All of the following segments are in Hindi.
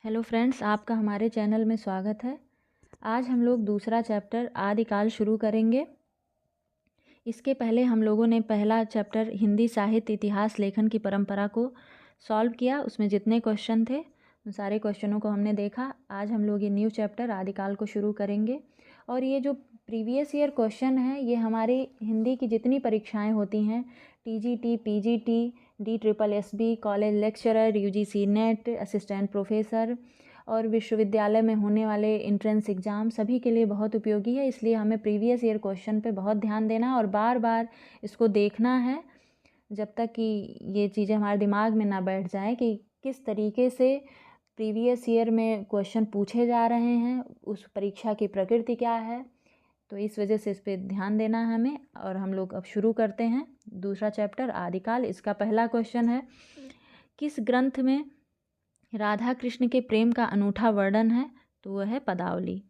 हेलो फ्रेंड्स, आपका हमारे चैनल में स्वागत है। आज हम लोग दूसरा चैप्टर आदिकाल शुरू करेंगे। इसके पहले हम लोगों ने पहला चैप्टर हिंदी साहित्य इतिहास लेखन की परंपरा को सॉल्व किया। उसमें जितने क्वेश्चन थे उन सारे क्वेश्चनों को हमने देखा। आज हम लोग ये न्यू चैप्टर आदिकाल को शुरू करेंगे। और ये जो प्रीवियस ईयर क्वेश्चन है ये हमारी हिंदी की जितनी परीक्षाएं होती हैं, TGT, PGT, DSSB, college lecturer, UGC net, assistant professor और विश्वविद्यालय में होने वाले एंट्रेंस एग्ज़ाम सभी के लिए बहुत उपयोगी है। इसलिए हमें प्रीवियस ईयर क्वेश्चन पे बहुत ध्यान देना और बार बार इसको देखना है जब तक कि ये चीज़ें हमारे दिमाग में ना बैठ जाएं कि किस तरीके से प्रीवियस ईयर में क्वेश्चन पूछे जा रहे हैं, उस परीक्षा की प्रकृति क्या है। तो इस वजह से इस पर ध्यान देना है हमें। और हम लोग अब शुरू करते हैं दूसरा चैप्टर आदिकाल। इसका पहला क्वेश्चन है, किस ग्रंथ में राधा कृष्ण के प्रेम का अनूठा वर्णन है? तो वह है पदावली।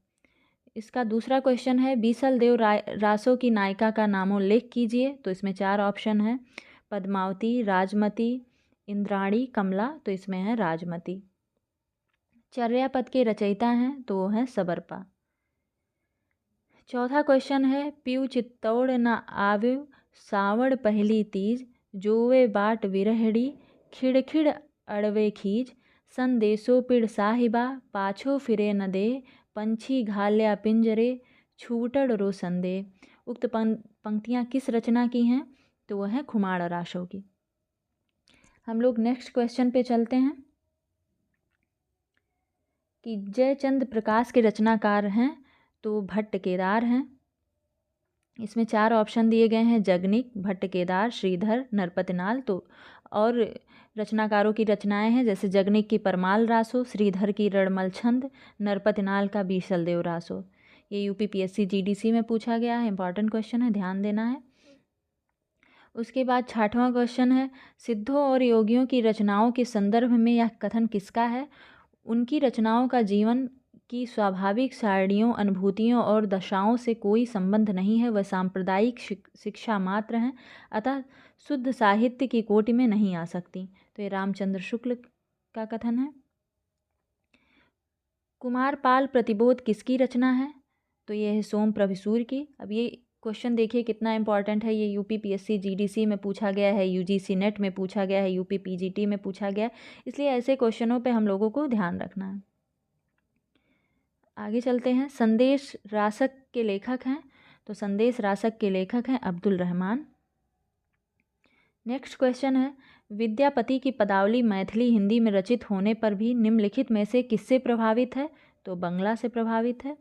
इसका दूसरा क्वेश्चन है, बीसल देव रासों की नायिका का नामोल्लेख कीजिए। तो इसमें 4 ऑप्शन है, पद्मावती, राजमती, इंद्राणी, कमला। तो इसमें है राजमती। चर्यापद के रचयिता हैं तो वो हैं सबरपा। चौथा क्वेश्चन है, पीऊ चित्तौड़ न आव्यो सावड़ पहली तीज, जोवे बाट विरहड़ी, खिड़खिड़ अड़वे खीज, संदेशो पिड़ साहिबा, पाछो फिरे न दे, पंछी घाल्या पिंजरे, छूटड़ रो संदे। उक्त पंक्तियाँ किस रचना की हैं? तो वह है खुमाड़ राशों की। हम लोग नेक्स्ट क्वेश्चन पे चलते हैं कि जयचंद प्रकाश के रचनाकार हैं तो भट्ट केदार हैं। इसमें 4 ऑप्शन दिए गए हैं, जगनिक, भट्ट केदार, श्रीधर, नरपतिनाल। तो और रचनाकारों की रचनाएं हैं जैसे जगनिक की परमाल रासो, श्रीधर की रणमल छंद, नरपतिनाल का बीसल देव रासो। ये UPPSC GDC में पूछा गया है, इंपॉर्टेंट क्वेश्चन है, ध्यान देना है। उसके बाद 6वां क्वेश्चन है, सिद्धों और योगियों की रचनाओं के संदर्भ में यह कथन किसका है? उनकी रचनाओं का जीवन की स्वाभाविक सारणियों, अनुभूतियों और दशाओं से कोई संबंध नहीं है, वह सांप्रदायिक शिक्षा मात्र हैं, अतः शुद्ध साहित्य की कोटि में नहीं आ सकती। तो ये रामचंद्र शुक्ल का कथन है। कुमारपाल प्रतिबोध किसकी रचना है? तो ये है सोम प्रभसूर की। अब ये क्वेश्चन देखिए कितना इंपॉर्टेंट है। ये UPPSC GDC में पूछा गया है, UGC नेट में पूछा गया है, UP PGT में पूछा गया है, इसलिए ऐसे क्वेश्चनों पे हम लोगों को ध्यान रखना है। आगे चलते हैं, संदेश रासक के लेखक हैं तो संदेश रासक के लेखक हैं अब्दुल रहमान। नेक्स्ट क्वेश्चन है, विद्यापति की पदावली मैथिली हिंदी में रचित होने पर भी निम्नलिखित में से किससे प्रभावित है? तो बंगला से प्रभावित है।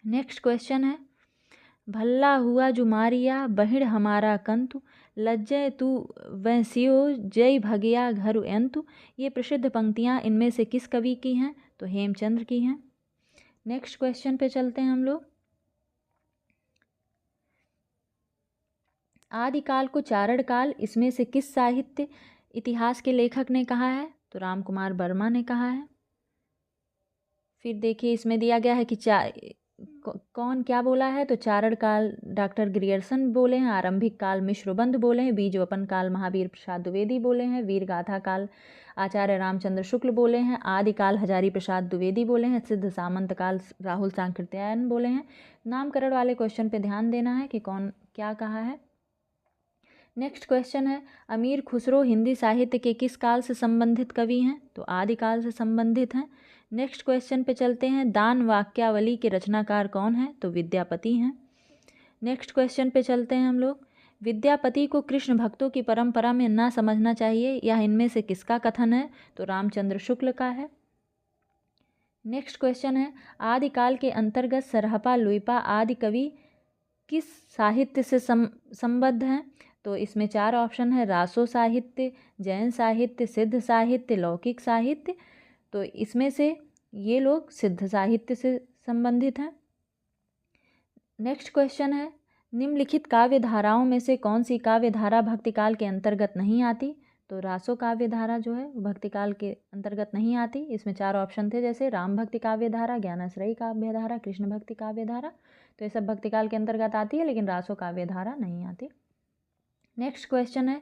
नेक्स्ट क्वेश्चन है, भल्ला हुआ जुमारिया बहिड़ हमारा कंतु, लज्जय तू वैसियो जय भगिया घर यंतु। ये प्रसिद्ध पंक्तियाँ इनमें से किस कवि की हैं? तो हेमचंद्र की हैं। नेक्स्ट क्वेश्चन पे चलते हैं हम लोग, आदिकाल को चारण काल इसमें से किस साहित्य इतिहास के लेखक ने कहा है? तो रामकुमार वर्मा ने कहा है। फिर देखिए इसमें दिया गया है कि कौन क्या बोला है? तो चारण काल डॉक्टर ग्रियर्सन बोले हैं, आरंभिक काल मिश्रबंध बोले हैं, बीजवपन काल महावीर प्रसाद द्विवेदी बोले हैं, वीर गाथा काल आचार्य रामचंद्र शुक्ल बोले हैं, आदिकाल हजारी प्रसाद द्विवेदी बोले हैं, सिद्ध सामंत काल राहुल सांकृत्यायन बोले हैं। नामकरण वाले क्वेश्चन पे ध्यान देना है कि कौन क्या कहा है। नेक्स्ट क्वेश्चन है, अमीर खुसरो हिंदी साहित्य के किस काल से संबंधित कवि हैं? तो आदिकाल से संबंधित हैं। नेक्स्ट क्वेश्चन पे चलते हैं, दान वाक्यावली के रचनाकार कौन है? तो विद्यापति हैं। नेक्स्ट क्वेश्चन पे चलते हैं हम लोग, विद्यापति को कृष्ण भक्तों की परंपरा में ना समझना चाहिए, यह इनमें से किसका कथन है? तो रामचंद्र शुक्ल का है। नेक्स्ट क्वेश्चन है, आदिकाल के अंतर्गत सरहपा लुइपा आदि कवि किस साहित्य से संबद्ध हैं? तो इसमें 4 ऑप्शन है, रासो साहित्य, जैन साहित्य, सिद्ध साहित्य, लौकिक साहित्य। तो इसमें से ये लोग सिद्ध साहित्य से संबंधित हैं। नेक्स्ट क्वेश्चन है, निम्नलिखित काव्य धाराओं में से कौन सी काव्य धारा भक्तिकाल के अंतर्गत नहीं आती? तो रासो काव्य धारा जो है भक्तिकाल के अंतर्गत नहीं आती। इसमें 4 ऑप्शन थे जैसे राम भक्ति काव्य धारा, ज्ञानाश्रयी काव्य धारा, कृष्ण भक्ति काव्य धारा। तो ये सब भक्तिकाल के अंतर्गत आती है, लेकिन रासो काव्य धारा नहीं आती। नेक्स्ट क्वेश्चन है,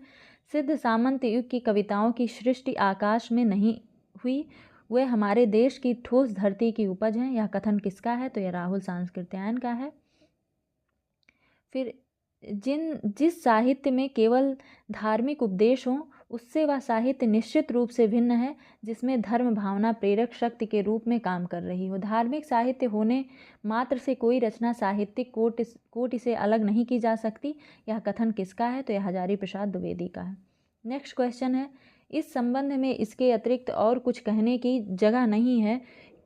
सिद्ध सामंत युग की कविताओं की सृष्टि आकाश में नहीं हुई, वे हमारे देश की ठोस धरती की उपज हैं, यह कथन किसका है? तो यह राहुल सांकृत्यायन का है। फिर जिस साहित्य में केवल धार्मिक उपदेश हों उससे वह साहित्य निश्चित रूप से भिन्न है जिसमें धर्म भावना प्रेरक शक्ति के रूप में काम कर रही हो। धार्मिक साहित्य होने मात्र से कोई रचना साहित्यिक कोटि से अलग नहीं की जा सकती। यह कथन किसका है? तो यह हजारी प्रसाद द्विवेदी का है। नेक्स्ट क्वेश्चन है, इस संबंध में इसके अतिरिक्त और कुछ कहने की जगह नहीं है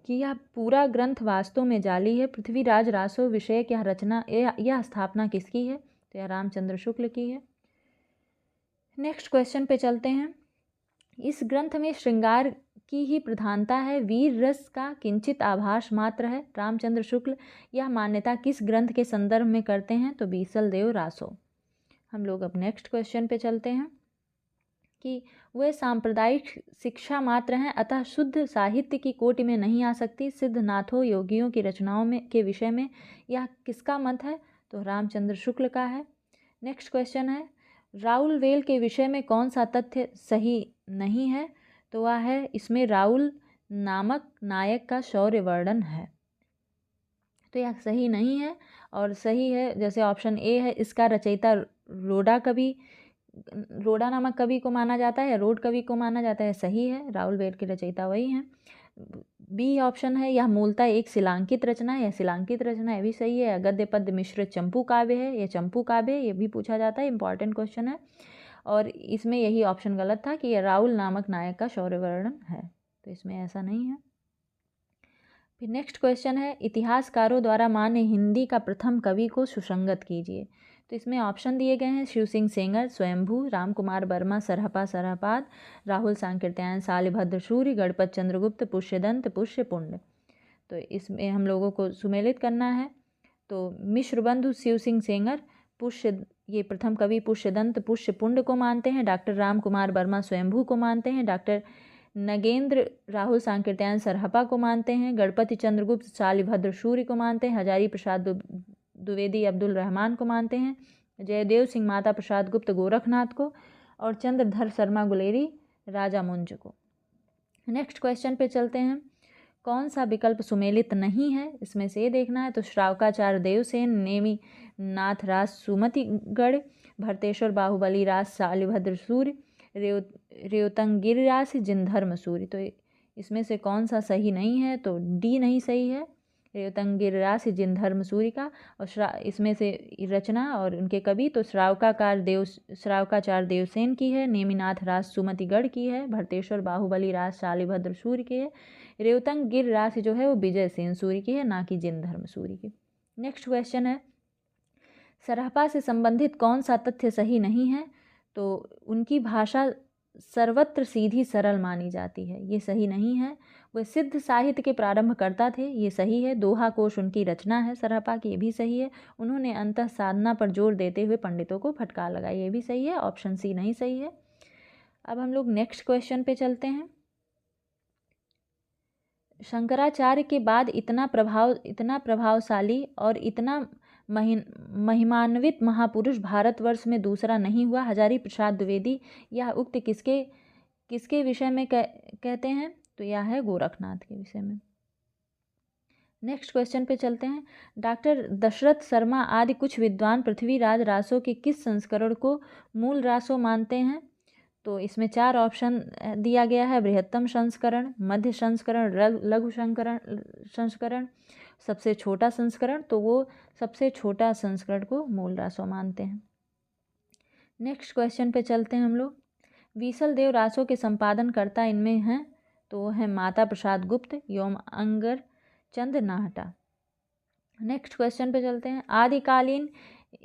कि यह पूरा ग्रंथ वास्तव में जाली है। पृथ्वीराज रासो विषय यह रचना यह स्थापना किसकी है? तो यह रामचंद्र शुक्ल की है। नेक्स्ट क्वेश्चन पे चलते हैं। इस ग्रंथ में श्रृंगार की ही प्रधानता है, वीर रस का किंचित आभास मात्र है। रामचंद्र शुक्ल यह मान्यता किस ग्रंथ के संदर्भ में करते हैं? तो बीसल देव रासो। हम लोग अब नेक्स्ट क्वेश्चन पे चलते हैं कि वे सांप्रदायिक शिक्षा मात्र हैं अतः शुद्ध साहित्य की कोटि में नहीं आ सकती। सिद्धनाथों योगियों की रचनाओं में के विषय में यह किसका मत है? तो रामचंद्र शुक्ल का है। नेक्स्ट क्वेश्चन है, राउल वेल के विषय में कौन सा तथ्य सही नहीं है? तो वह है इसमें राउल नामक नायक का शौर्य वर्णन है। तो यह सही नहीं है और सही है जैसे ऑप्शन ए है, इसका रचयिता रोडा नामक कवि को माना जाता है या रोड कवि को माना जाता है। सही है, राउल वेल के रचयिता वही हैं। बी ऑप्शन है, यह मूलतः एक शिलांकित रचना है। यह शिलांकित रचना है भी सही है। गद्य पद्य मिश्रित चंपू काव्य है, यह चंपू काव्य है, ये भी पूछा जाता है, इंपॉर्टेंट क्वेश्चन है। और इसमें यही ऑप्शन गलत था कि यह राउल नामक नायक का शौर्य वर्णन है, तो इसमें ऐसा नहीं है। फिर नेक्स्ट क्वेश्चन है, इतिहासकारों द्वारा मान्य हिंदी का प्रथम कवि को सुसंगत कीजिए। तो इसमें ऑप्शन दिए गए हैं, शिव सिंह सेंगर, स्वयंभू, राम कुमार वर्मा, सरहपाद, राहुल सांकृत्यायन, शालिभद्र सूर्य, गणपत चंद्रगुप्त, पुष्यदंत, पुष्यपुंड। तो इसमें हम लोगों को सुमेलित करना है। तो मिश्र बंधु शिव सिंह सेंगर ये प्रथम कवि पुष्यदंत पुष्यपुंड को मानते हैं। डॉक्टर राम कुमार वर्मा स्वयंभू को मानते हैं। डॉक्टर नगेंद्र राहुल सांकृत्यायन सरहपा को मानते हैं। गणपति चंद्रगुप्त शालिभद्र सूर्य को मानते हैं। हजारी प्रसाद द्विवेदी अब्दुल रहमान को मानते हैं। जयदेव सिंह माता प्रसाद गुप्त गोरखनाथ को और चंद्रधर शर्मा गुलेरी राजा मुंज को। नेक्स्ट क्वेश्चन पे चलते हैं, कौन सा विकल्प सुमेलित नहीं है? इसमें से ये देखना है। तो श्रावकाचार्य देवसेन, नेमी नाथ राज सुमतिगढ़, भरतेश्वर बाहुबली राज शालिभद्र सूर्य, रेवतंगिरिरास जिनधर्म सूर्य। तो इसमें से कौन सा सही नहीं है? तो डी नहीं सही है, रेवतंगिरिरास जिनधर्म सूर्य का। और इसमें से रचना और उनके कवि तो श्रावकाचार्य देवसेन की है, नेमिनाथ राज सुमतिगढ़ की है, भरतेश्वर बाहुबली राज शालिभद्र सूर्य की है, रेवतंगिरिरास जो है वो विजय सेन सूर्य की है, ना कि जिनधर्म सूर्य की। नेक्स्ट क्वेश्चन है, सरहपा से संबंधित कौन सा तथ्य सही नहीं है? तो उनकी भाषा सर्वत्र सीधी सरल मानी जाती है, ये सही नहीं है। वे सिद्ध साहित्य के प्रारंभकर्ता थे, ये सही है। दोहा कोश उनकी रचना है सरहपा की, ये भी सही है। उन्होंने अंतः साधना पर जोर देते हुए पंडितों को फटकार लगाई, ये भी सही है। ऑप्शन सी नहीं सही है। अब हम लोग नेक्स्ट क्वेश्चन पे चलते हैं। शंकराचार्य के बाद इतना प्रभावशाली और इतना महिमान्वित महापुरुष भारतवर्ष में दूसरा नहीं हुआ। हजारी प्रसाद द्विवेदी यह उक्त किसके विषय में कहते हैं? तो यह है गोरखनाथ के विषय में। नेक्स्ट क्वेश्चन पे चलते हैं। डॉक्टर दशरथ शर्मा आदि कुछ विद्वान पृथ्वीराज रासो के किस संस्करण को मूल रासो मानते हैं? तो इसमें 4 ऑप्शन दिया गया है, बृहत्तम संस्करण, मध्य संस्करण, लघु संस्करण, सबसे छोटा संस्करण। तो वो सबसे छोटा संस्करण को मूल रासो मानते हैं। नेक्स्ट क्वेश्चन पे चलते हैं हम लोग। बीसल देव रासो के संपादनकर्ता इनमें हैं, तो वो है माता प्रसाद गुप्त, योम अंगर चंद नाहटा। नेक्स्ट क्वेश्चन पे चलते हैं। आदिकालीन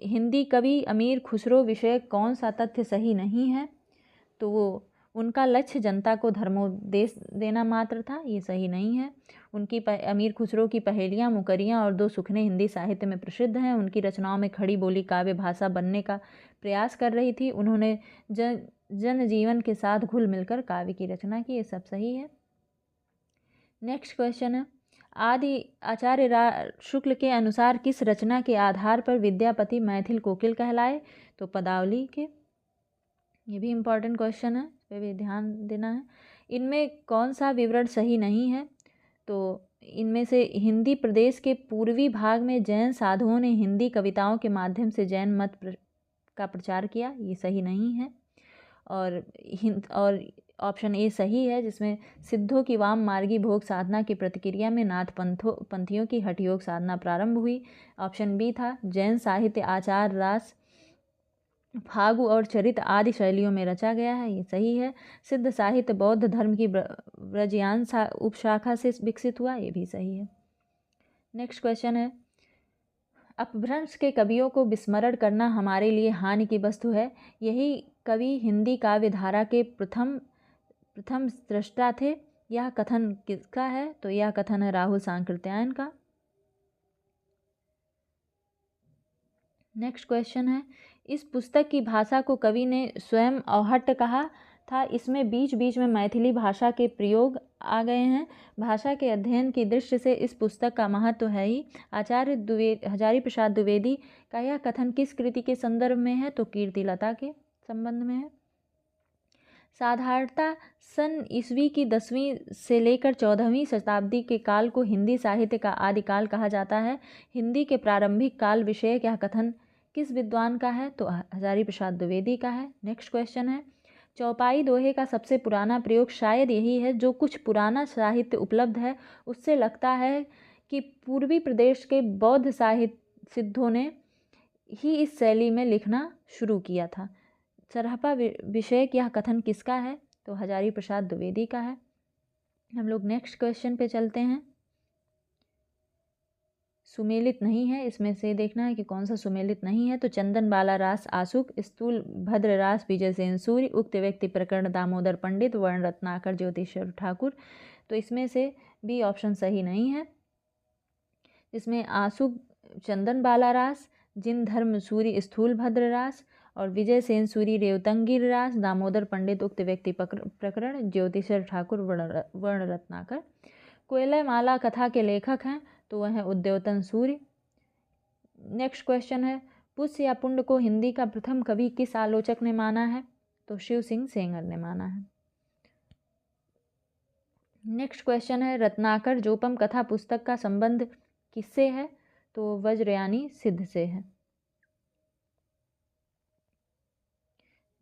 हिंदी कवि अमीर खुसरो विषय कौन सा तथ्य सही नहीं है? तो वो उनका लक्ष्य जनता को धर्मोपदेश देना मात्र था, ये सही नहीं है। उनकी अमीर खुसरो की पहेलियाँ, मुकरियाँ और 2 सुखने हिंदी साहित्य में प्रसिद्ध हैं। उनकी रचनाओं में खड़ी बोली काव्य भाषा बनने का प्रयास कर रही थी। उन्होंने जनजीवन के साथ घुल मिलकर काव्य की रचना की, ये सब सही है। नेक्स्ट क्वेश्चन है, आदि आचार्य शुक्ल के अनुसार किस रचना के आधार पर विद्यापति मैथिल कोकिल कहलाए? तो पदावली के। ये भी इम्पॉर्टेंट क्वेश्चन है, इस पर भी ध्यान देना है। इनमें कौन सा विवरण सही नहीं है? तो इनमें से हिंदी प्रदेश के पूर्वी भाग में जैन साधुओं ने हिंदी कविताओं के माध्यम से जैन मत का प्रचार किया, ये सही नहीं है। और ऑप्शन ए सही है, जिसमें सिद्धों की वाम मार्गी भोग साधना की प्रतिक्रिया में नाथ पंथियों की हठ योग साधना प्रारंभ हुई। ऑप्शन बी था, जैन साहित्य आचार रास फागु और चरित आदि शैलियों में रचा गया है, ये सही है। सिद्ध साहित्य बौद्ध धर्म की ब्रजयान उपशाखा से विकसित हुआ, ये भी सही है। नेक्स्ट क्वेश्चन है, अपभ्रंश के कवियों को विस्मरण करना हमारे लिए हानि की वस्तु है। यही कवि हिंदी काव्य धारा के प्रथम सृष्टा थे। यह कथन किसका है? तो यह कथन है राहुल सांकृत्यायन का। नेक्स्ट क्वेश्चन है, इस पुस्तक की भाषा को कवि ने स्वयं औहट कहा था। इसमें बीच बीच में मैथिली भाषा के प्रयोग आ गए हैं। भाषा के अध्ययन की दृष्टि से इस पुस्तक का महत्व है ही। आचार्य हजारी प्रसाद द्विवेदी का यह कथन किस कृति के संदर्भ में है? तो कीर्तिलता के संबंध में है। साधारणतः सन ईस्वी की 10वीं से लेकर 14वीं शताब्दी के काल को हिंदी साहित्य का आदिकाल कहा जाता है। हिंदी के प्रारंभिक काल विषयक यह कथन किस विद्वान का है? तो हजारी प्रसाद द्विवेदी का है। नेक्स्ट क्वेश्चन है, चौपाई दोहे का सबसे पुराना प्रयोग शायद यही है। जो कुछ पुराना साहित्य उपलब्ध है उससे लगता है कि पूर्वी प्रदेश के बौद्ध साहित्य सिद्धों ने ही इस शैली में लिखना शुरू किया था। सरहपा विषयक यह कथन किसका है? तो हजारी प्रसाद द्विवेदी का है। हम लोग नेक्स्ट क्वेश्चन पे चलते हैं। सुमेलित नहीं है, इसमें से देखना है कि कौन सा सुमेलित नहीं है। तो चंदन बाला रास आसुक, स्थूल भद्र रास विजय सेन सूर्य, उक्त व्यक्ति प्रकरण दामोदर पंडित, वर्ण रत्नाकर ज्योतिषर ठाकुर। तो इसमें से बी ऑप्शन सही नहीं है। इसमें आसुक चंदन बाला रास, जिन धर्म सूर्य स्थूल भद्र रास और विजय सेन सूरी रेवतंगिर रास, दामोदर पंडित उक्त व्यक्ति प्रकरण, ज्योतिषर ठाकुर वर्ण रत्नाकर। कोयला माला कथा के लेखक हैं तो वह है उद्योतन सूर्य। नेक्स्ट क्वेश्चन है, पुष्य या पुंड को हिंदी का प्रथम कवि किस आलोचक ने माना है? तो शिव सिंह सेंगर ने माना है। नेक्स्ट क्वेश्चन है, रत्नाकर जोपम कथा पुस्तक का संबंध किससे है? तो वज्रयानी सिद्ध से है।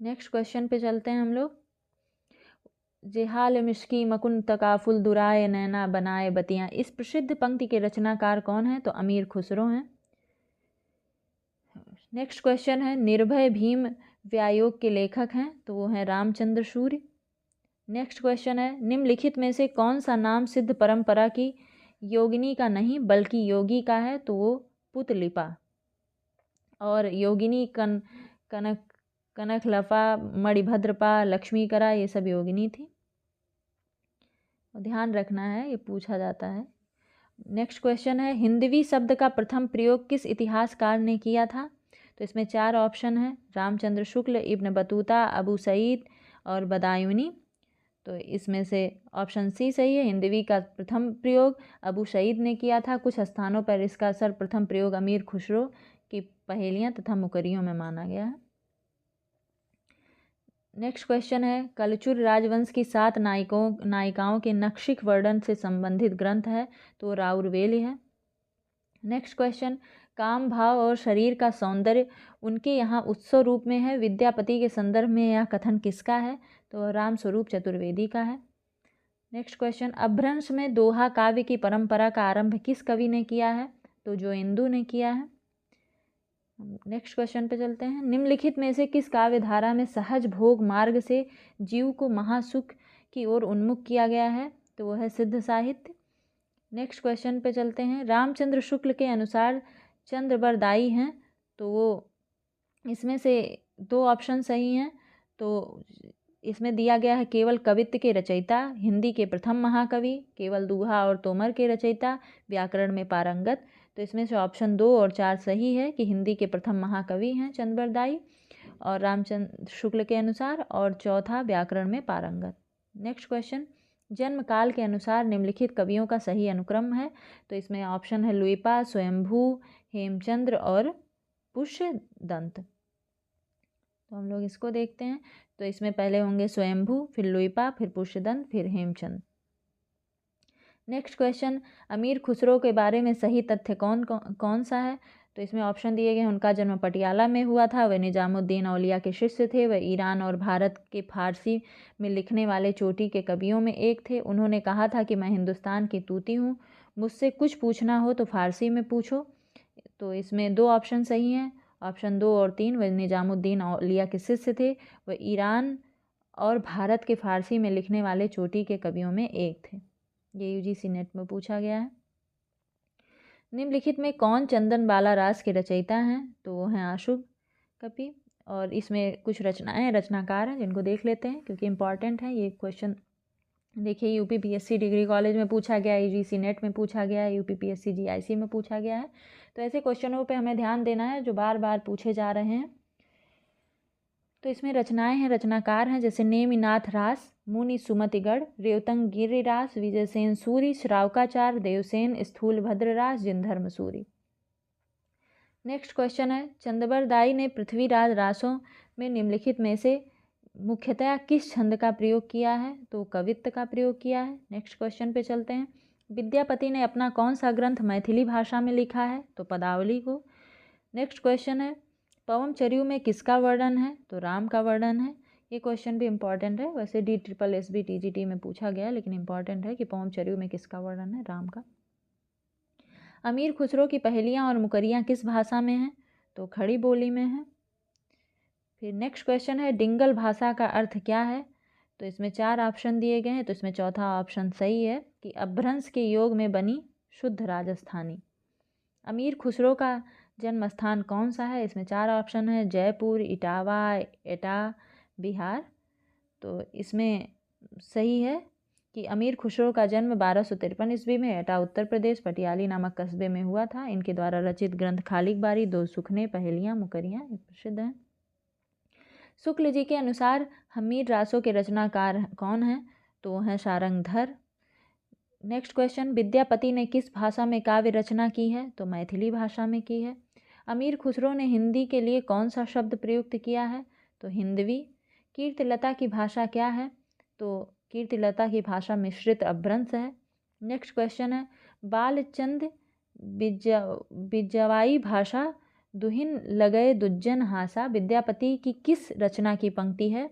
नेक्स्ट क्वेश्चन पे चलते हैं हम लोग। जेहाल मिश्की मकुन तकाफुल दुराए नैना बनाए बतियाँ, इस प्रसिद्ध पंक्ति के रचनाकार कौन है? तो अमीर खुसरो हैं। नेक्स्ट क्वेश्चन है, निर्भय भीम व्यायोग के लेखक हैं तो वो हैं रामचंद्र सूर्य। नेक्स्ट क्वेश्चन है, निम्नलिखित में से कौन सा नाम सिद्ध परंपरा की योगिनी का नहीं बल्कि योगी का है? तो वो पुतलिपा और योगिनी कनकलपा, मणिभद्रपा, लक्ष्मीकरा, ये सब योगिनी थी। ध्यान रखना है, ये पूछा जाता है। नेक्स्ट क्वेश्चन है, हिंदवी शब्द का प्रथम प्रयोग किस इतिहासकार ने किया था? तो इसमें 4 ऑप्शन है, रामचंद्र शुक्ल, इब्न बतूता, अबू सईद और बदायूनी। तो इसमें से ऑप्शन सी सही है। हिंदवी का प्रथम प्रयोग अबू सईद ने किया था। कुछ स्थानों पर इसका सर्वप्रथम प्रयोग अमीर खुसरो की पहेलियाँ तथा मुकरियों में माना गया है। नेक्स्ट क्वेश्चन है, कलचुर राजवंश की 7 नायिकाओं के नक्षिक वर्णन से संबंधित ग्रंथ है तो राउरवेल है। नेक्स्ट क्वेश्चन, काम भाव और शरीर का सौंदर्य उनके यहाँ उत्सव रूप में है। विद्यापति के संदर्भ में यह कथन किसका है? तो राम स्वरूप चतुर्वेदी का है। नेक्स्ट क्वेश्चन, अपभ्रंश में दोहा काव्य की परंपरा का आरंभ किस कवि ने किया है? तो जोइंदू ने किया है। नेक्स्ट क्वेश्चन पे चलते हैं, निम्नलिखित में से किस काव्य धारा में सहज भोग मार्ग से जीव को महासुख की ओर उन्मुख किया गया है? तो वह है सिद्ध साहित्य। नेक्स्ट क्वेश्चन पे चलते हैं, रामचंद्र शुक्ल के अनुसार चंद्रबरदाई हैं तो वो इसमें से 2 ऑप्शन सही हैं। तो इसमें दिया गया है केवल कवित्व के रचयिता, हिंदी के प्रथम महाकवि, केवल दोहा और तोमर के रचयिता, व्याकरण में पारंगत। तो इसमें से ऑप्शन 2 और 4 सही है कि हिंदी के प्रथम महाकवि हैं चंद्रबरदाई और रामचंद्र शुक्ल के अनुसार, और चौथा व्याकरण में पारंगत। नेक्स्ट क्वेश्चन, जन्म काल के अनुसार निम्नलिखित कवियों का सही अनुक्रम है? तो इसमें ऑप्शन है लुइपा, स्वयंभू, हेमचंद्र और पुष्यदंत। तो हम लोग इसको देखते हैं। तो इसमें पहले होंगे स्वयंभू, फिर लुइपा, फिर पुष्यदंत, फिर हेमचंद। नेक्स्ट क्वेश्चन, अमीर खुसरो के बारे में सही तथ्य कौन सा है? तो इसमें ऑप्शन दिए गए हैं। उनका जन्म पटियाला में हुआ था, वह निजामुद्दीन औलिया के शिष्य थे, वह ईरान और भारत के फारसी में लिखने वाले चोटी के कवियों में एक थे, उन्होंने कहा था कि मैं हिंदुस्तान की तूती हूँ, मुझसे कुछ पूछना हो तो फारसी में पूछो। तो इसमें 2 ऑप्शन सही हैं, ऑप्शन 2 और 3। वह निजामुद्दीन औलिया के शिष्य थे, वह ईरान और भारत के फारसी में लिखने वाले चोटी के कवियों में एक थे। ये यूजीसी नेट में पूछा गया है। निम्नलिखित में कौन चंदन बाला रास के रचयिता हैं? तो वो हैं आशुभ कवि। और इसमें कुछ रचनाएं, रचनाकार हैं जिनको देख लेते हैं क्योंकि इंपॉर्टेंट है ये क्वेश्चन। देखिए, यूपीपीएससी डिग्री कॉलेज में पूछा गया है, यूजीसी नेट में पूछा गया है, यूपीपीएससी जीआईसी में पूछा गया है। तो ऐसे क्वेश्चनों पे हमें ध्यान देना है जो बार बार पूछे जा रहे हैं। तो इसमें रचनाएं हैं, रचनाकार हैं जैसे नेमिनाथ रास, मुनि सुमतिगढ़, रेवतंग गिरिरास, विजयसेन सूरी, श्रावकाचार, देवसेन स्थूलभद्र रास, जिनधर्म सूरी। नेक्स्ट क्वेश्चन है, चंदबरदाई ने पृथ्वीराज रासों में निम्नलिखित में से मुख्यतया किस छंद का प्रयोग किया है? तो कवित्व का प्रयोग किया है। नेक्स्ट क्वेश्चन पे चलते हैं। विद्यापति ने अपना कौन सा ग्रंथ मैथिली भाषा में लिखा है? तो पदावली को। नेक्स्ट क्वेश्चन है, पवम चर्यू में किसका वर्णन है? तो राम का वर्णन है। ये क्वेश्चन भी इंपॉर्टेंट है, वैसे DSSB TGT में पूछा गया लेकिन इंपॉर्टेंट है कि पवम चर्यू में किसका वर्णन है? राम का। अमीर खुसरो की पहेलियाँ और मुकरियाँ किस भाषा में हैं? तो खड़ी बोली में है। फिर नेक्स्ट क्वेश्चन है, डिंगल भाषा का अर्थ क्या है? तो इसमें 4 ऑप्शन दिए गए हैं, तो इसमें चौथा ऑप्शन सही है कि अपभ्रंश के योग में बनी शुद्ध राजस्थानी। अमीर खुसरो का जन्म स्थान कौन सा है? इसमें 4 ऑप्शन है, जयपुर, इटावा, एटा, बिहार। तो इसमें सही है कि अमीर खुसरो का जन्म 1253 ईस्वी में एटा उत्तर प्रदेश पटियाली नामक कस्बे में हुआ था। इनके द्वारा रचित ग्रंथ खालिक बारी, 2 सुखने, पहेलियाँ, मुकरियाँ प्रसिद्ध हैं। शुक्ल जी के अनुसार हमीर रासों के रचनाकार कौन हैं? तो वो हैं सारंगधर। नेक्स्ट क्वेश्चन, विद्यापति ने किस भाषा में काव्य रचना की है? तो मैथिली भाषा में की है। अमीर खुसरो ने हिंदी के लिए कौन सा शब्द प्रयुक्त किया है? तो हिंदवी। कीर्तिलता की भाषा क्या है? तो कीर्तिलता की भाषा मिश्रित अपभ्रंश है। नेक्स्ट क्वेश्चन है, बालचंद बिजवाई भाषा दुहिन लगय दुज्जन हासा विद्यापति की किस रचना की पंक्ति है?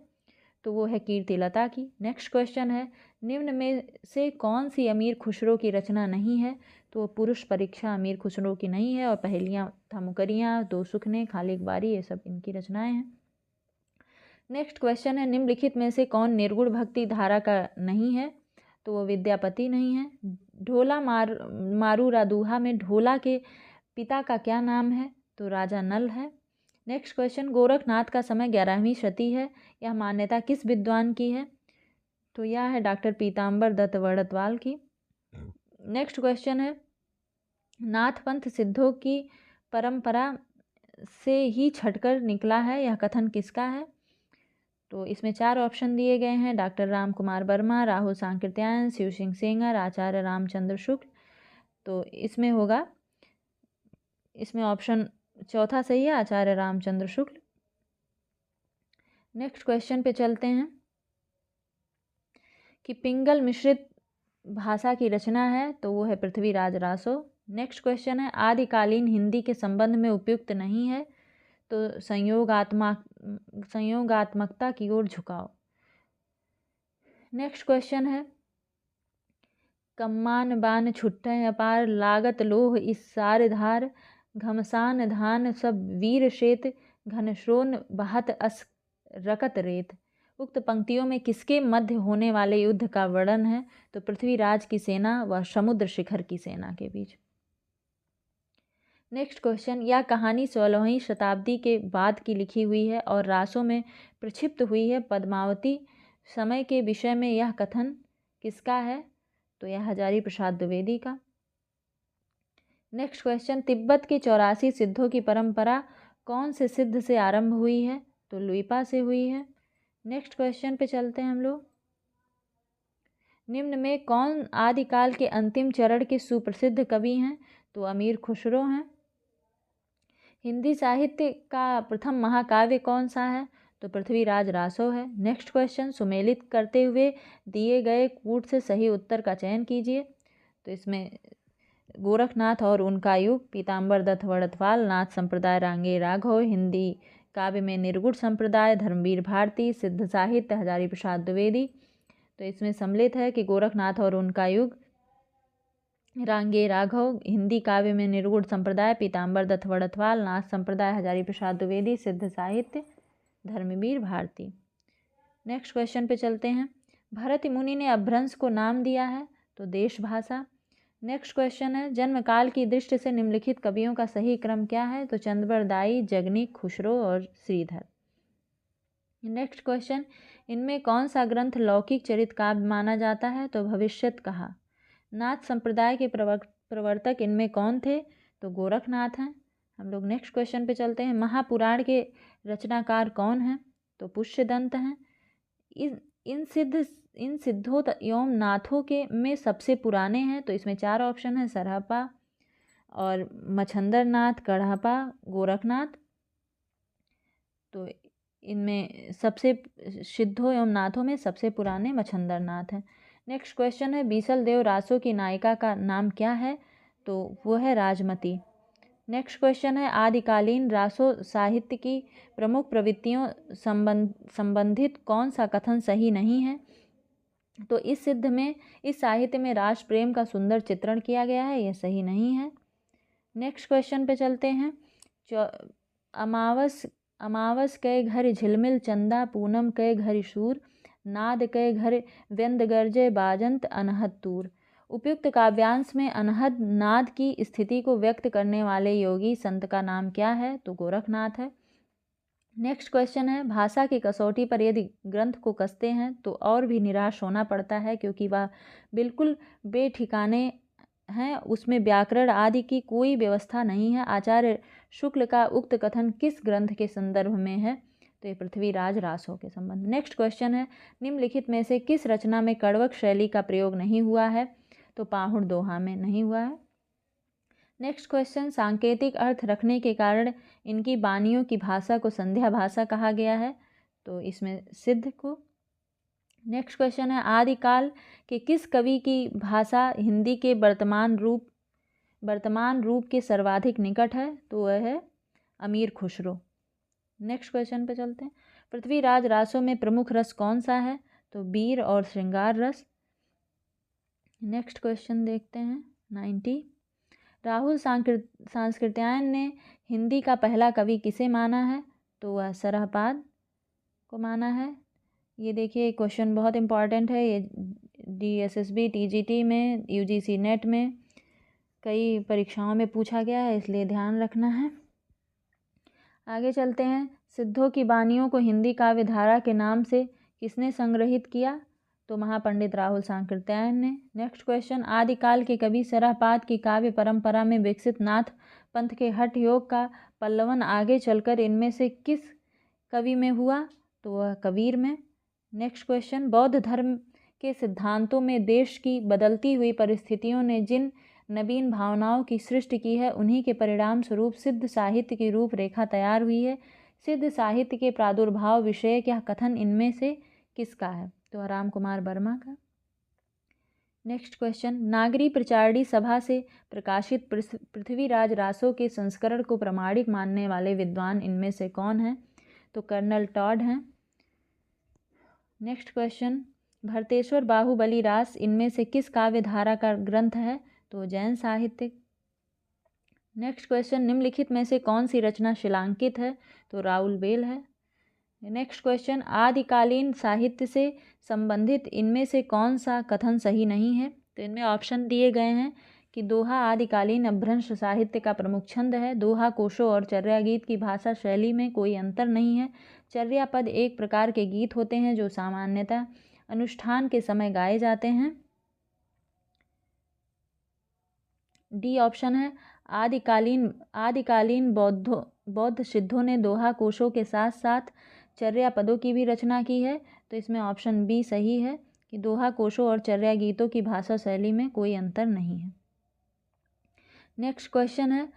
तो वो है कीर्तिलता की। नेक्स्ट क्वेश्चन है, निम्न में से कौन सी अमीर खुसरो की रचना नहीं है? तो वो पुरुष परीक्षा अमीर खुसरो की नहीं है, और पहेलियाँ था मुकरियाँ, 2 सुखने, खालिक बारी, ये सब इनकी रचनाएं हैं। नेक्स्ट क्वेश्चन है, निम्नलिखित में से कौन निर्गुण भक्ति धारा का नहीं है? तो वो विद्यापति नहीं है। ढोला मारू रादूहा में ढोला के पिता का क्या नाम है? तो राजा नल है। नेक्स्ट क्वेश्चन, गोरखनाथ का समय 11वीं शती है, यह मान्यता किस विद्वान की है? तो यह है डॉक्टर पीताम्बर दत्त वर्णतवाल की। नेक्स्ट क्वेश्चन है, नाथ पंथ सिद्धों की परंपरा से ही छटकर निकला है, यह कथन किसका है? तो इसमें 4 ऑप्शन दिए गए हैं, डॉक्टर राम कुमार वर्मा, राहुल सांकृत्यायन, शिव सिंह सेंगर, आचार्य रामचंद्र शुक्ल। तो इसमें होगा, इसमें ऑप्शन चौथा सही है, आचार्य रामचंद्र शुक्ल। नेक्स्ट क्वेश्चन पे चलते हैं कि पिंगल मिश्रित भाषा की रचना है, तो वो है पृथ्वीराज रासो। नेक्स्ट क्वेश्चन है, आदिकालीन हिंदी के संबंध में उपयुक्त नहीं है, तो संयोगात्मकता की ओर झुकाव। नेक्स्ट क्वेश्चन है, कम्मान बान छुट्टे अपार लागत लोह इस सार धार घमसान धान सब वीर शेत घनश्रोन बहत अस रकत रेत। उक्त पंक्तियों में किसके मध्य होने वाले युद्ध का वर्णन है? तो पृथ्वीराज की सेना व समुद्र शिखर की सेना के बीच। नेक्स्ट क्वेश्चन, यह कहानी 16वीं शताब्दी के बाद की लिखी हुई है और रासों में प्रक्षिप्त हुई है। पद्मावती समय के विषय में यह कथन किसका है? तो यह हजारी प्रसाद द्विवेदी का। नेक्स्ट क्वेश्चन, तिब्बत के 84 सिद्धों की परंपरा कौन से सिद्ध से आरंभ हुई है? तो लुइपा से हुई है। नेक्स्ट क्वेश्चन पे चलते हैं हम लोग, निम्न में कौन आदिकाल के अंतिम चरण के सुप्रसिद्ध कवि हैं? तो अमीर खुसरो हैं। हिंदी साहित्य का प्रथम महाकाव्य कौन सा है? तो पृथ्वीराज रासो है। नेक्स्ट क्वेश्चन, सुमेलित करते हुए दिए गए कूट से सही उत्तर का चयन कीजिए। तो इसमें गोरखनाथ और उनका युग, पीताम्बर दत्त वड़तवाल, नाथ संप्रदाय रांगे राघव, हिंदी काव्य में निर्गुण संप्रदाय धर्मवीर भारती, सिद्ध साहित्य हजारी प्रसाद द्विवेदी। तो इसमें सम्मिलित है कि गोरखनाथ और उनका युग, रांगे राघव, हिंदी काव्य में निर्गुण संप्रदाय पीताम्बर दत्त वड़तवाल, नाथ संप्रदाय हजारी प्रसाद द्विवेदी, सिद्ध साहित्य धर्मवीर भारती। नेक्स्ट क्वेश्चन पे चलते हैं। भरत मुनि ने अपभ्रंश को नाम दिया है, तो देश भाषा। नेक्स्ट क्वेश्चन है, जन्म काल की दृष्टि से निम्नलिखित कवियों का सही क्रम क्या है, तो चंद्रबरदाई, जगनीक, खुसरो और श्रीधर। नेक्स्ट क्वेश्चन, इनमें कौन सा ग्रंथ लौकिक चरित काव्य माना जाता है, तो भविष्यत कहा। नाथ संप्रदाय के प्रवर्तक इनमें कौन थे, तो गोरखनाथ हैं। हम लोग नेक्स्ट क्वेश्चन पे चलते हैं। महापुराण के रचनाकार कौन हैं, तो पुष्यदंत हैं। इन सिद्धों एवं नाथों के में सबसे पुराने हैं, तो इसमें 4 ऑप्शन है, सरहपा और मच्छंदर नाथ, कढ़ापा, गोरखनाथ। तो इनमें सबसे सिद्धों एवं नाथों में सबसे पुराने मच्छंदर नाथ हैं। नेक्स्ट क्वेश्चन है, बीसल देव रासो की नायिका का नाम क्या है, तो वो है राजमती। नेक्स्ट क्वेश्चन है, आदिकालीन रासो साहित्य की प्रमुख प्रवृत्तियों संबंधित कौन सा कथन सही नहीं है, तो इस साहित्य में राज प्रेम का सुंदर चित्रण किया गया है, यह सही नहीं है। नेक्स्ट क्वेश्चन पे चलते हैं। अमावस के घर झिलमिल चंदा, पूनम के घर शूर, नाद के घर व्यंद गर्जे बाजंत अनहद तूर। उपयुक्त काव्यांश में अनहद नाद की स्थिति को व्यक्त करने वाले योगी संत का नाम क्या है, तो गोरखनाथ है। नेक्स्ट क्वेश्चन है, भाषा की कसौटी पर यदि ग्रंथ को कसते हैं तो और भी निराश होना पड़ता है, क्योंकि वह बिल्कुल बेठिकाने हैं, उसमें व्याकरण आदि की कोई व्यवस्था नहीं है। आचार्य शुक्ल का उक्त कथन किस ग्रंथ के संदर्भ में है, तो ये पृथ्वीराज रासो के संबंध। नेक्स्ट क्वेश्चन है, निम्नलिखित में से किस रचना में कड़वक शैली का प्रयोग नहीं हुआ है, तो पाहुड़ दोहा में नहीं हुआ है। नेक्स्ट क्वेश्चन, सांकेतिक अर्थ रखने के कारण इनकी बानियों की भाषा को संध्या भाषा कहा गया है, तो इसमें सिद्ध को। नेक्स्ट क्वेश्चन है, आदिकाल के किस कवि की भाषा हिंदी के वर्तमान रूप के सर्वाधिक निकट है, तो वह है अमीर खुसरो। नेक्स्ट क्वेश्चन पे चलते हैं। पृथ्वीराज रासो में प्रमुख रस कौन सा है, तो वीर और श्रृंगार रस। नेक्स्ट क्वेश्चन देखते हैं 90। राहुल सांस्कृत्यायन ने हिंदी का पहला कवि किसे माना है, तो वह सरहपाद को माना है। ये देखिए क्वेश्चन बहुत इंपॉर्टेंट है, ये DSSB TGT में, UGC नेट में कई परीक्षाओं में पूछा गया है, इसलिए ध्यान रखना है। आगे चलते हैं। सिद्धों की बानियों को हिंदी काव्य धारा के नाम से किसने संग्रहित किया, तो महापंडित राहुल सांकृत्यायन ने। नेक्स्ट क्वेश्चन, आदिकाल के कवि सरहपाद की काव्य परंपरा में विकसित नाथ पंथ के हठ योग का पल्लवन आगे चलकर इनमें से किस कवि में हुआ, तो वह कबीर में। नेक्स्ट क्वेश्चन, बौद्ध धर्म के सिद्धांतों में देश की बदलती हुई परिस्थितियों ने जिन नवीन भावनाओं की सृष्टि की है, उन्हीं के परिणाम स्वरूप सिद्ध साहित्य की रूपरेखा तैयार हुई है। सिद्ध साहित्य के प्रादुर्भाव विषय यह कथन इनमें से किसका है, तो राम कुमार वर्मा का। नेक्स्ट क्वेश्चन, नागरी प्रचारणी सभा से प्रकाशित पृथ्वीराज रासो के संस्करण को प्रमाणिक मानने वाले विद्वान इनमें से कौन हैं, तो कर्नल टॉड हैं। नेक्स्ट क्वेश्चन, भरतेश्वर बाहुबली रास इनमें से किस काव्य धारा का ग्रंथ है, तो जैन साहित्य। नेक्स्ट क्वेश्चन, निम्नलिखित में से कौन सी रचना शिलांकित है, तो राउल बेल है। नेक्स्ट क्वेश्चन, आदिकालीन साहित्य से संबंधित इनमें से कौन सा कथन सही नहीं है, तो इनमें ऑप्शन दिए गए हैं कि दोहा आदिकालीन अपभ्रंश साहित्य का प्रमुख छंद है। दोहा कोशों और चर्या गीत की भाषा शैली में कोई अंतर नहीं है। चर्या पद एक प्रकार के गीत होते हैं जो सामान्यतः अनुष्ठान के समय गाए जाते हैं। डी ऑप्शन है, आदिकालीन बौद्ध सिद्धों ने दोहा कोशों के साथ साथ चर्या पदों की भी रचना की है, तो इसमें ऑप्शन बी सही है कि दोहा कोशों और चर्या गीतों की भाषा शैली में कोई अंतर नहीं है। नेक्स्ट क्वेश्चन है,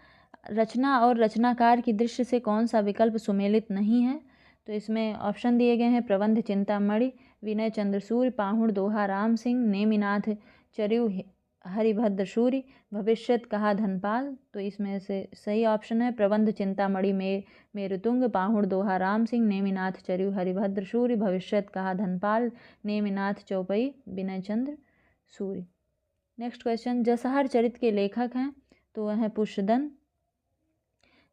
रचना और रचनाकार की दृष्टि से कौन सा विकल्प सुमेलित नहीं है, तो इसमें ऑप्शन दिए गए हैं प्रबंध चिंतामणि, विनय चंद्र सूर्य, पाहुड़ दोहा राम सिंह, नेमिनाथ चरयू हरिभद्र सूर्य, भविष्यत कहा धनपाल। तो इसमें से सही ऑप्शन है प्रबंध चिंतामणि मेरुतुंग, पाहुड़ दोहा राम सिंह, नेमिनाथ चरयू हरिभद्र सूर्य, भविष्यत कहा धनपाल, नेमिनाथ चौपई विनय चंद्र सूर्य। नेक्स्ट क्वेश्चन, जसहर चरित के लेखक हैं तो वह है पुष्यदन।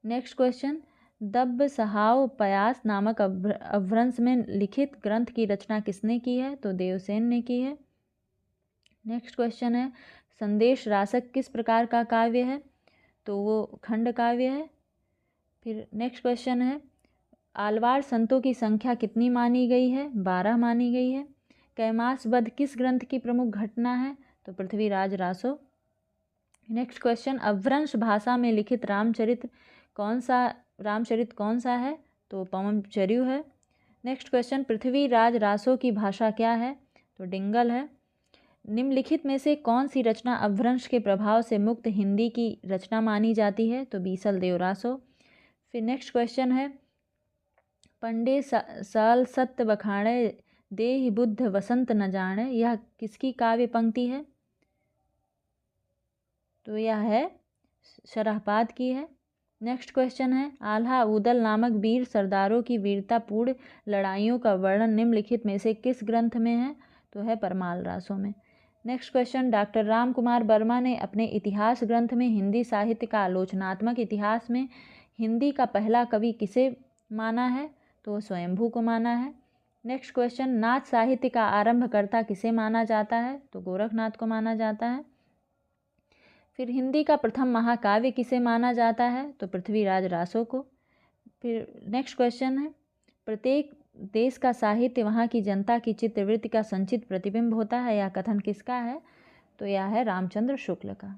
नेक्स्ट क्वेश्चन, दब्ब सहाव पयास नामक अपभ्रंश में लिखित ग्रंथ की रचना किसने की है? तो देवसेन ने की है। नेक्स्ट क्वेश्चन है, संदेश रासक किस प्रकार का काव्य है? तो वो खंड काव्य है। फिर नेक्स्ट क्वेश्चन है, आलवार संतों की संख्या कितनी मानी गई है? 12 मानी गई है। कैमास वध किस ग्रंथ की प्रमुख घटना है? तो पृथ्वीराज रासो। नेक्स्ट क्वेश्चन, अपभ्रंश भाषा में लिखित रामचरित कौन सा है? तो पवनचरियु है। नेक्स्ट क्वेश्चन, पृथ्वीराज रासो की भाषा क्या है? तो डिंगल है। निम्नलिखित में से कौन सी रचना अपभ्रंश के प्रभाव से मुक्त हिंदी की रचना मानी जाती है? तो बीसल देव रासो। फिर नेक्स्ट क्वेश्चन है, पंडे साल सत्य बखाणे देहि बुद्ध वसंत न जाने, यह किसकी काव्य पंक्ति है? तो यह है शरहपाद की है। नेक्स्ट क्वेश्चन है, आल्हा उदल नामक वीर सरदारों की वीरतापूर्ण लड़ाइयों का वर्णन निम्नलिखित में से किस ग्रंथ में है? तो है परमाल रासों में। Next question, doctor Ram Kumar Verma ने अपने इतिहास ग्रंथ में हिंदी साहित्य का आलोचनात्मक इतिहास में हिंदी का पहला कवि किसे माना है? तो स्वयंभू को माना है। नेक्स्ट क्वेश्चन, नाथ साहित्य का आरंभकर्ता किसे माना जाता है? तो गोरखनाथ को माना जाता है। फिर हिंदी का प्रथम महाकाव्य किसे माना जाता है? तो पृथ्वीराज रासो को। फिर नेक्स्ट क्वेश्चन है, प्रत्येक देश का साहित्य वहाँ की जनता की चित्तवृत्ति का संचित प्रतिबिंब होता है, यह कथन किसका है? तो यह है रामचंद्र शुक्ल का।